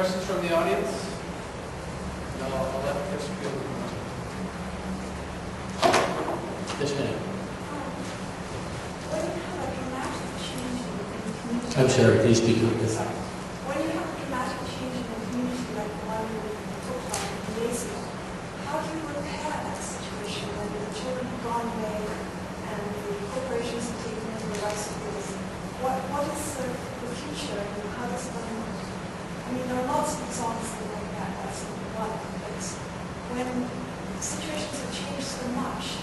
questions from the audience? No, I'll let Chris go. Yes, ma'am. When you have a dramatic change in the community, I'm sorry, please speak up. when you have a dramatic change in the community like the one we talked about in Malaysia, how do you repair that situation when the children have gone away and the corporations have taken over the rights of this? What is the future and how does one? I mean, there are lots of examples like that. That's not one, but when situations have changed so much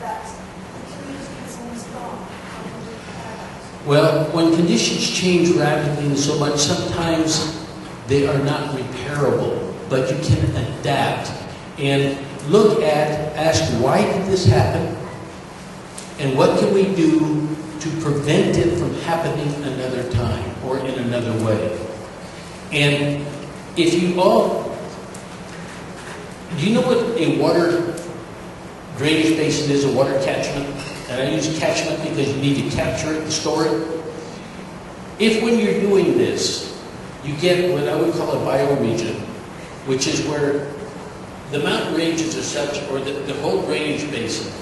that the community has almost gone, how do we repair that? Well, when conditions change rapidly and so much, sometimes they are not repairable, but you can adapt and ask why did this happen, and what can we do to prevent it from happening another time or in another way. And if you all, do you know what a water drainage basin is, a water catchment? And I use catchment because you need to capture it and store it. If when you're doing this, you get what I would call a bioregion, which is where the mountain ranges are such, or the whole drainage basin,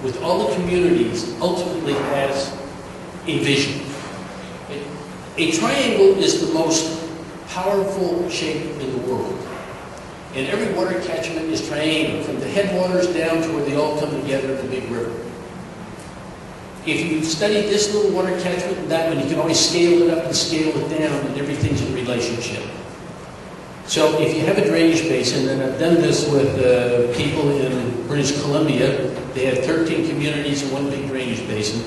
with all the communities, ultimately has a vision. A triangle is the most powerful shape in the world. And every water catchment is triangular, from the headwaters down to where they all come together in the big river. If you study this little water catchment and that one, you can always scale it up and scale it down, and everything's in relationship. So if you have a drainage basin, and I've done this with people in British Columbia, they had 13 communities in one big drainage basin.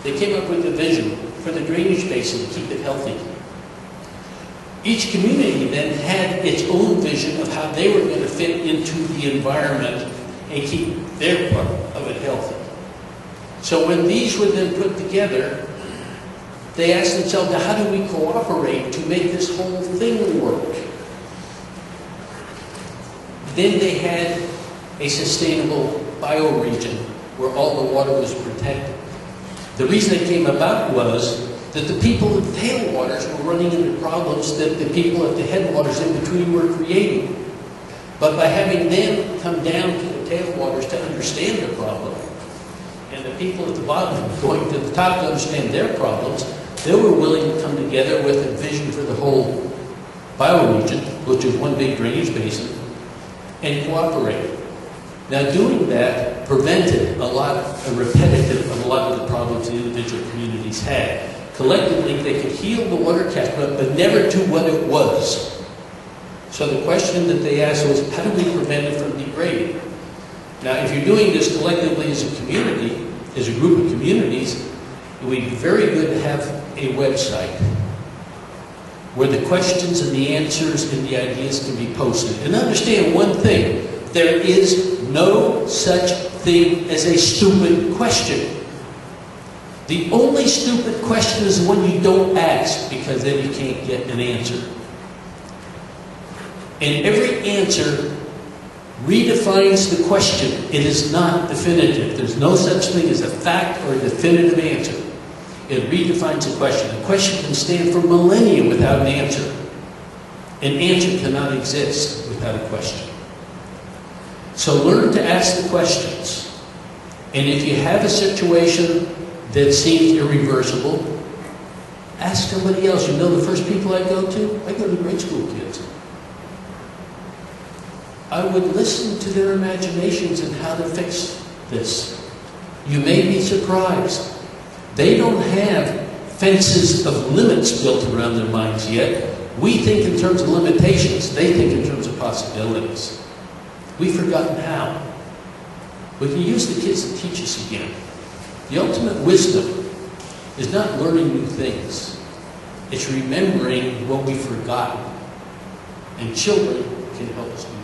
They came up with a vision for the drainage basin to keep it healthy. Each community then had its own vision of how they were going to fit into the environment and keep their part of it healthy. So when these were then put together, they asked themselves, now how do we cooperate to make this whole thing work? Then they had a sustainable bioregion where all the water was protected. The reason it came about was that the people at the tailwaters were running into problems that the people at the headwaters in between were creating. But by having them come down to the tailwaters to understand their problem, and the people at the bottom going to the top to understand their problems, they were willing to come together with a vision for the whole bioregion, which is one big drainage basin, and cooperate. Now doing that prevented a lot of the problems the individual communities had. Collectively, they could heal the water catchment, but never to what it was. So the question that they asked was, how do we prevent it from degrading? Now, if you're doing this collectively as a community, as a group of communities, it would be very good to have a website where the questions and the answers and the ideas can be posted. And understand one thing, there is no such thing as a stupid question. The only stupid question is the one you don't ask, because then you can't get an answer. And every answer redefines the question. It is not definitive. There's no such thing as a fact or a definitive answer. It redefines a question. A question can stand for millennia without an answer. An answer cannot exist without a question. So learn to ask the questions. And if you have a situation that seems irreversible, ask somebody else. You know the first people I go to grade school kids. I would listen to their imaginations and how to fix this. You may be surprised. They don't have fences of limits built around their minds yet. We think in terms of limitations. They think in terms of possibilities. We've forgotten how. We can use the kids to teach us again. The ultimate wisdom is not learning new things. It's remembering what we've forgotten. And children can help us do that.